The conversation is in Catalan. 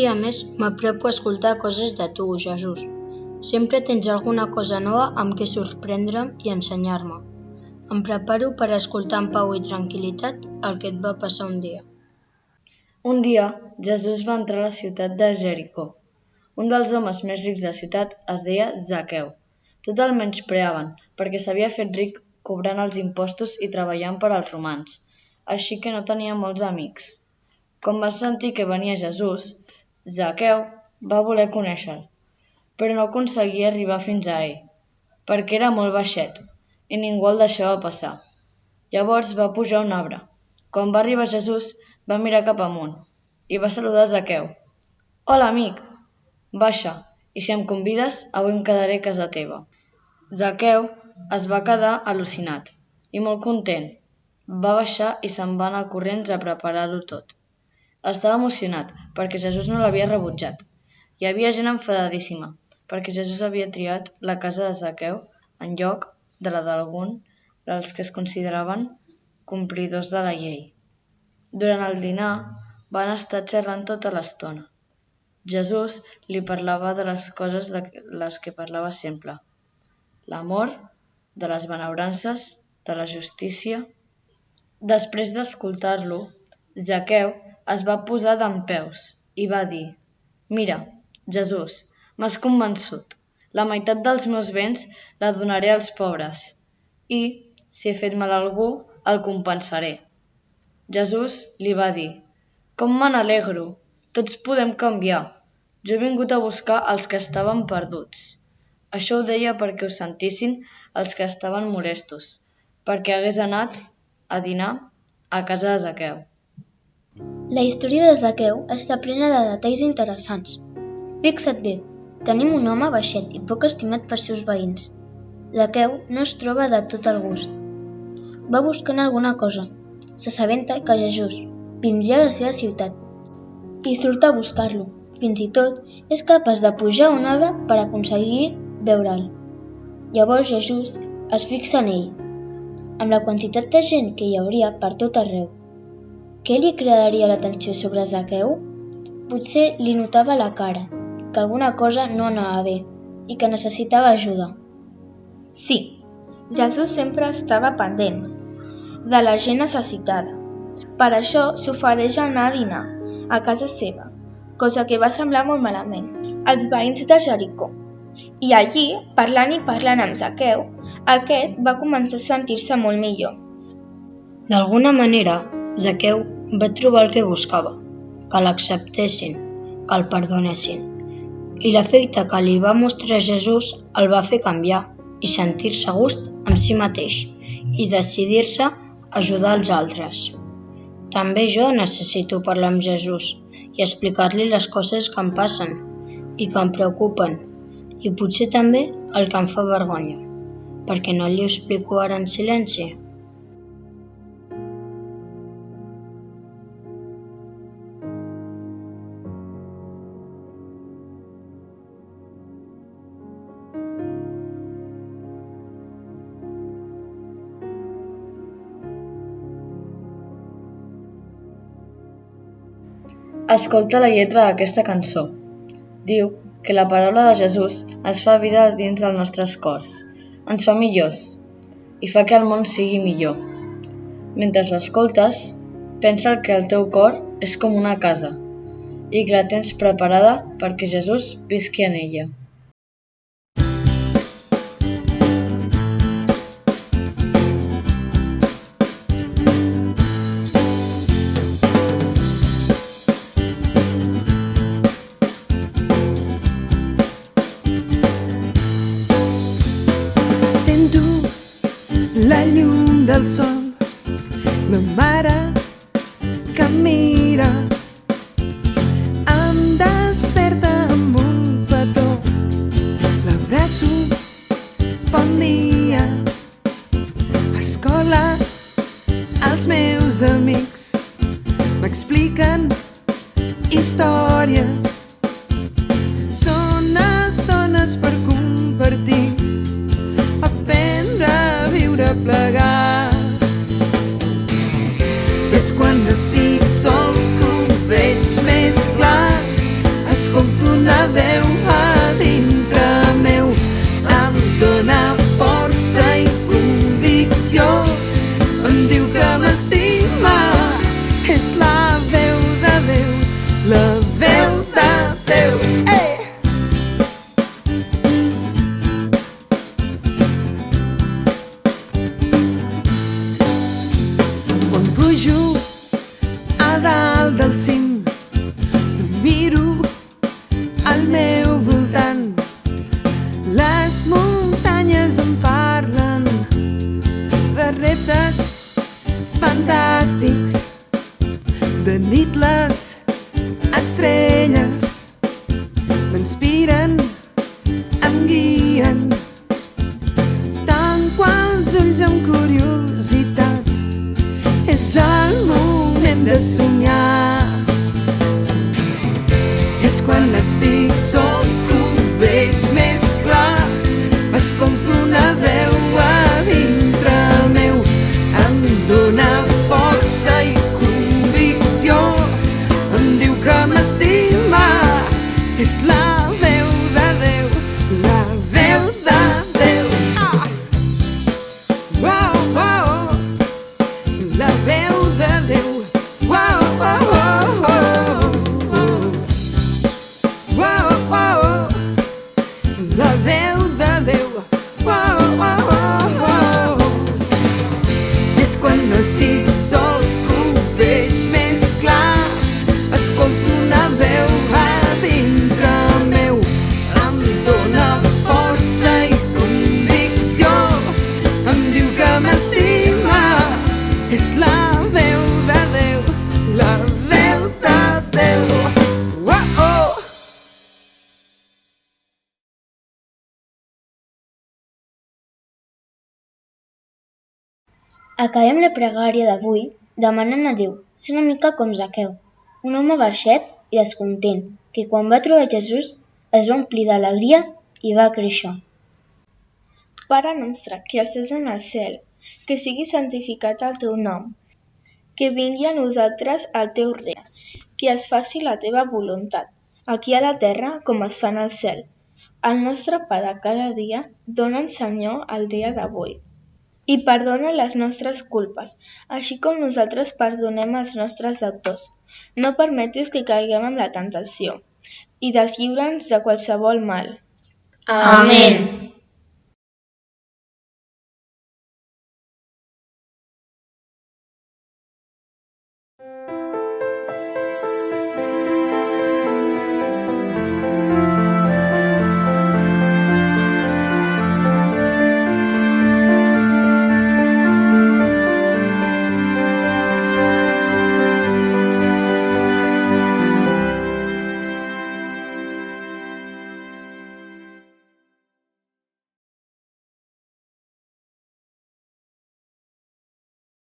dia més m'apropo a escoltar coses de tu, Jesús. Sempre tens alguna cosa nova amb què sorprendre'm i ensenyar-me. Em preparo per escoltar amb pau i tranquil·litat el que et va passar un dia. Un dia, Jesús va entrar a la ciutat de Jericó. Un dels homes més rics de la ciutat es deia Zaqueu. Tots el menyspreaven perquè s'havia fet ric cobrant els impostos i treballant per als romans, així que no tenia molts amics. Quan va sentir que venia Jesús, Zaqueu va voler conèixer-lo, però no aconseguia arribar fins a ell, perquè era molt baixet i ningú el deixava passar. Llavors va pujar a un arbre. Quan va arribar Jesús, va mirar cap amunt i va saludar Zaqueu. «Hola, amic! Baixa, i si em convides, avui em quedaré a casa teva». Zaqueu es va quedar al·lucinat i molt content. Va baixar i se'n va anar corrents a preparar-ho tot. Estava emocionat perquè Jesús no l'havia rebutjat. Hi havia gent enfadadíssima perquè Jesús havia triat la casa de Zaqueu en lloc de la d'algun dels que es consideraven complidors de la llei. Durant el dinar van estar xerrant tota l'estona. Jesús li parlava de les coses de les que parlava sempre: l'amor, de les benaurances, de la justícia. Després d'escoltar-lo, Zaqueu es va posar dempeus i va dir: «Mira, Jesús, m'has convençut. La meitat dels meus béns la donaré als pobres i, si he fet mal a algú, el compensaré». Jesús li va dir: «Com me n'alegro! Tots podem canviar. Jo he vingut a buscar els que estaven perduts». Això ho deia perquè ho sentissin els que estaven molestos, perquè hagués anat a dinar a casa de Zaqueu. La història de Zaqueu està plena de detalls interessants. Fixa't bé, tenim un home baixet i poc estimat pels seus veïns. Zaqueu no es troba de tot el gust. Va buscant alguna cosa. S'assabenta que Jesús vindria a la seva ciutat i surt a buscar-lo. Fins i tot és capaç de pujar a un arbre per aconseguir veure'l. Llavors Jesús es fixa en ell, amb la quantitat de gent que hi hauria per tot arreu. Què li cridaria l'atenció sobre Zaqueu? Potser li notava la cara, que alguna cosa no anava bé i que necessitava ajuda. Sí, Jesús sempre estava pendent de la gent necessitada. Per això s'ofereix a anar a dinar a casa seva, cosa que va semblar molt malament als veïns de Jericó. I allí, parlant amb Zaqueu, aquest va començar a sentir-se molt millor. D'alguna manera, Zaqueu va trobar el que buscava, que l'acceptessin, que el perdonessin. I l'efecte que li va mostrar Jesús el va fer canviar i sentir-se a gust amb si mateix i decidir-se a ajudar els altres. També jo necessito parlar amb Jesús i explicar-li les coses que em passen i que em preocupen, i potser també el que em fa vergonya, perquè no li ho explico ara en silenci. Escolta la lletra d'aquesta cançó. Diu que la paraula de Jesús es fa vida dins dels nostres cors, ens fa millors i fa que el món sigui millor. Mentre l'escoltes, pensa que el teu cor és com una casa i que la tens preparada perquè Jesús visqui en ella. Sento la llum del sol, ma mare que em mira, em desperta amb un petó, l'abraço, bon dia, escola, els meus amics m'expliquen històries, són estones per compartir, aprendre a viure plegats. És quan estic sol que ho veig més clar, tinc curiositat. És el moment de somiar. És quan estic sol que ho veig més clar. Escolto una veu a dintre meu, em dóna força i convicció, em diu que m'estima. És la veu de Déu, la veu de Déu. Uau, uau, la veu de Déu. Uau, uau, uau, uau, uau, la veu de Déu. Uau, uau, uau. És quan no estic sol que ho veig més clar. Escolto una veu a dintre meu, em dóna força i convicció, em diu que m'estima. És la veu de Déu, la veu de Déu. Uau! Acabem la pregària d'avui demanant a Déu ser una mica com Zaqueu, un home baixet i descontent, que quan va trobar Jesús es va omplir d'alegria i va créixer. Pare nostre, que estàs en el cel, que sigui santificat el teu nom, que vingui a nosaltres el teu regne, que es faci la teva voluntat, aquí a la terra com es fa en el cel. El nostre pa de cada dia, dona'ns, Senyor, el dia d'avui. I perdona les nostres culpes, així com nosaltres perdonem als nostres deutors. No permetis que caiguem en la tentació, i deslliura'ns de qualsevol mal. Amén.